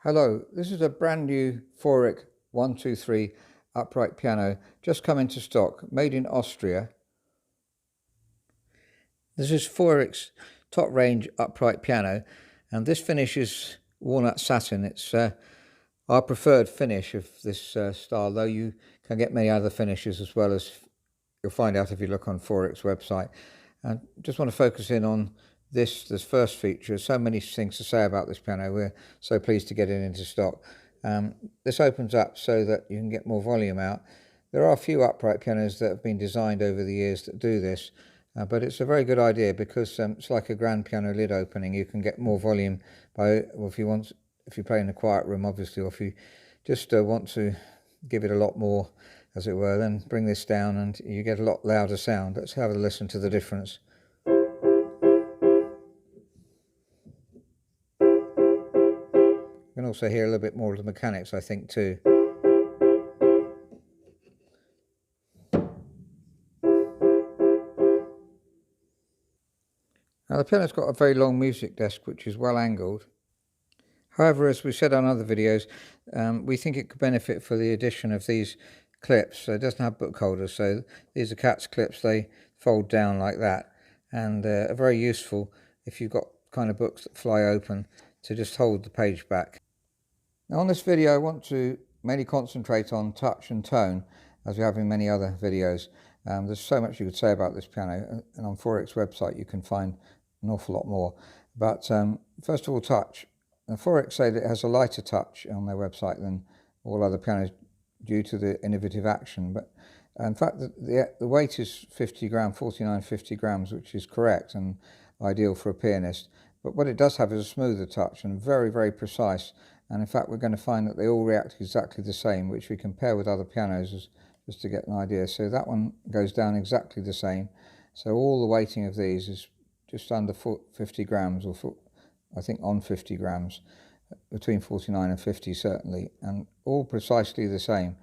Hello, this is a brand new Feurich 123 upright piano, just come into stock, made in Austria. This is Feurich's top range upright piano, and this finish is walnut satin. It's our preferred finish of this style, though you can get many other finishes as well, as you'll find out if you look on Feurich's website. And just want to focus in on this first feature. So many things to say about this piano. We're so pleased to get it into stock. This opens up so that you can get more volume out. There are a few upright pianos that have been designed over the years that do this, but it's a very good idea because it's like a grand piano lid opening. You can get more volume by, well, if you play in a quiet room, obviously, or if you just want to give it a lot more, as it were, then bring this down and you get a lot louder sound. Let's have a listen to the difference. You can also hear a little bit more of the mechanics, I think, too. Now, the piano's got a very long music desk, which is well angled. However, as we said on other videos, we think it could benefit for the addition of these clips. So it doesn't have book holders, so these are cat's clips. They fold down like that, and are very useful if you've got kind of books that fly open to just hold the page back. Now, on this video, I want to mainly concentrate on touch and tone, as we have in many other videos. There's so much you could say about this piano, and on Feurich's website you can find an awful lot more. But first of all, touch. And Feurich say that it has a lighter touch on their website than all other pianos due to the innovative action. But in fact, the weight is 49-50 grams, which is correct and ideal for a pianist. But what it does have is a smoother touch and very, very precise. And in fact, we're going to find that they all react exactly the same, which we compare with other pianos just to get an idea. So that one goes down exactly the same. So all the weighting of these is just under 50 grams, or I think on 50 grams, between 49 and 50 certainly, and all precisely the same,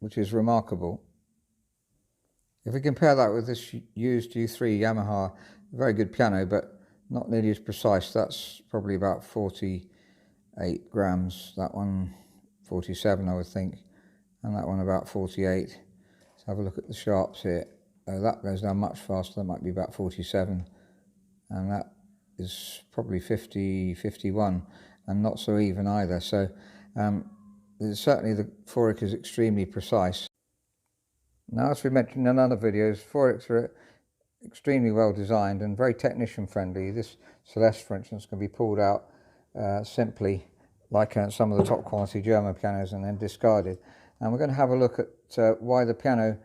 which is remarkable. If we compare that with this used U3 Yamaha, very good piano, but not nearly as precise. That's probably about 48 grams, that one 47 I would think, and that one about 48. Let's have a look at the sharps here. That goes down much faster, that might be about 47, and that is probably 51, and not so even either. So certainly the Feurich is extremely precise. Now, as we mentioned in other videos, Feurichs are extremely well designed and very technician friendly. This Celeste, for instance, can be pulled out simply like some of the top quality German pianos and then discarded. And we're going to have a look at why the piano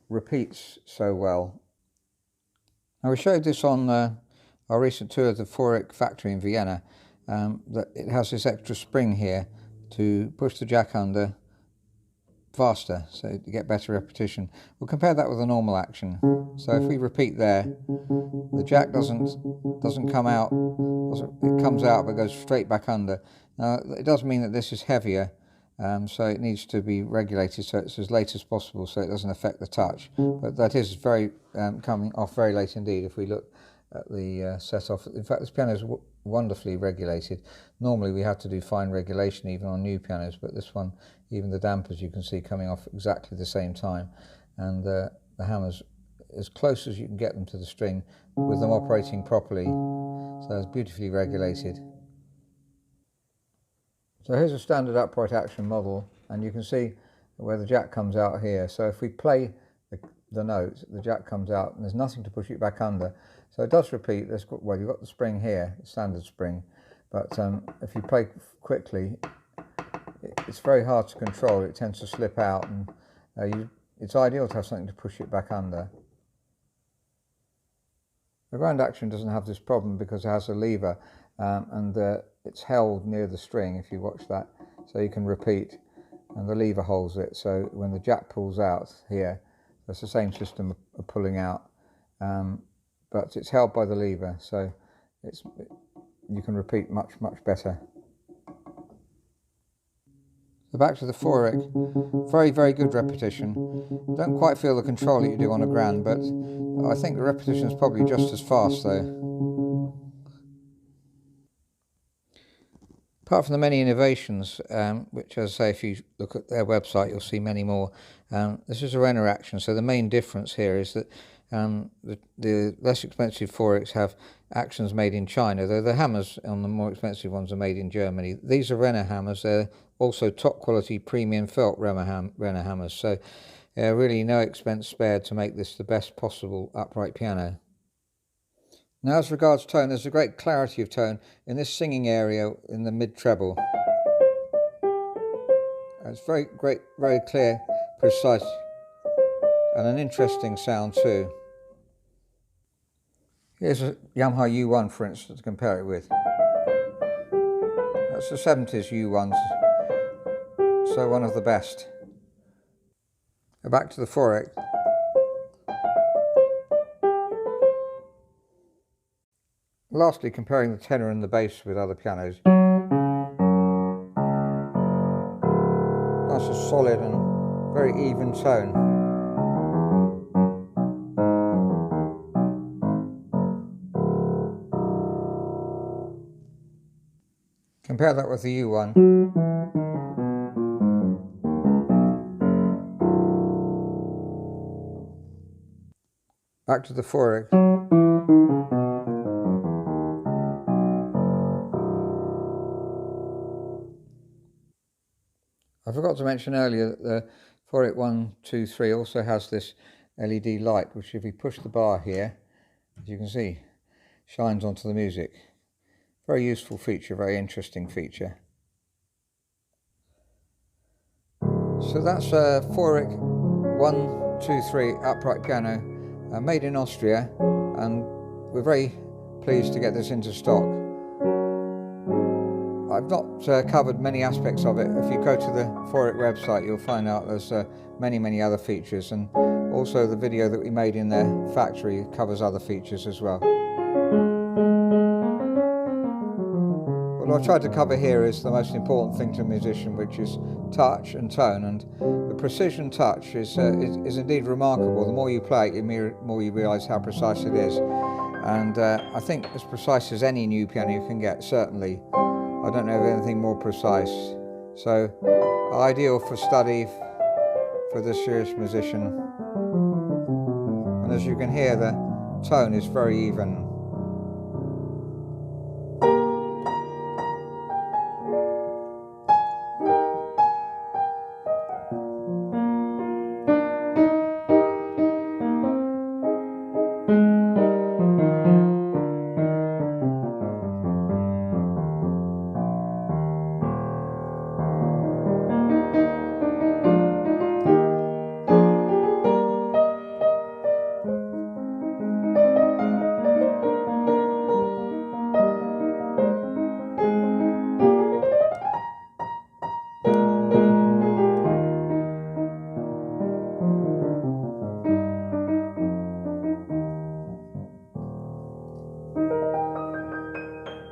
repeats so well. Now, we showed this on our recent tour of the Feurich factory in Vienna, that it has this extra spring here to push the jack under faster, so to get better repetition. We'll compare that with a normal action. So if we repeat there, the jack doesn't come out, it comes out but goes straight back under. Now, it does mean that this is heavier, so it needs to be regulated so it's as late as possible so it doesn't affect the touch. But that is very coming off very late indeed if we look at the set off. In fact, this piano is wonderfully regulated. Normally we have to do fine regulation even on new pianos, but this one, even the dampers you can see coming off exactly the same time, and the hammers as close as you can get them to the string with them operating properly, so it's beautifully regulated. So here's a standard upright action model, and you can see where the jack comes out here. So if we play the note, the jack comes out and there's nothing to push it back under. So it does repeat. Well, you've got the spring here, the standard spring, but if you play quickly, it's very hard to control. It tends to slip out, and it's ideal to have something to push it back under. The grand action doesn't have this problem because it has a lever, and it's held near the string if you watch that, so you can repeat, and the lever holds it. So when the jack pulls out here, it's the same system of pulling out, but it's held by the lever, so you can repeat much better. So back to the Feurich, very, very good repetition. Don't quite feel the control that you do on a grand, but I think the repetition is probably just as fast though. Apart from the many innovations, which, as I say, if you look at their website, you'll see many more. This is a Renner action, so the main difference here is that the less expensive Feurichs have actions made in China, though the hammers on the more expensive ones are made in Germany. These are Renner hammers. They're also top quality premium felt Renner hammers, so really no expense spared to make this the best possible upright piano. Now, as regards tone, there's a great clarity of tone in this singing area in the mid-treble. It's very clear, precise, and an interesting sound too. Here's a Yamaha U1, for instance, to compare it with. That's the 70s U1s, so one of the best. Back to the Feurich. Lastly, comparing the tenor and the bass with other pianos. That's a solid and very even tone. Compare that with the U1. Back to the Feurich. I forgot to mention earlier that the Feurich 123 also has this LED light, which if we push the bar here, as you can see, shines onto the music. Very useful feature, very interesting feature. So that's a Feurich 123 upright piano made in Austria, and we're very pleased to get this into stock. I've not covered many aspects of it. If you go to the Feurich website, you'll find out there's many other features, and also the video that we made in their factory covers other features as well. What I've tried to cover here is the most important thing to a musician, which is touch and tone, and the precision touch is indeed remarkable. The more you play it, the more you realise how precise it is, and I think as precise as any new piano you can get, certainly. I don't know of anything more precise, so ideal for study for the serious musician. And as you can hear, the tone is very even.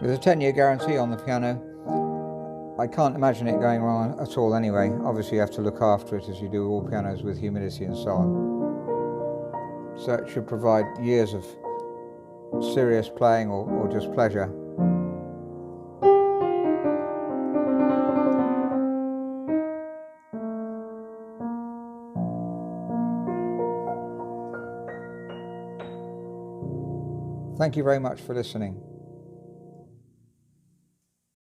With a 10-year guarantee on the piano, I can't imagine it going wrong at all anyway. Obviously you have to look after it as you do all pianos with humidity and so on. So it should provide years of serious playing or just pleasure. Thank you very much for listening.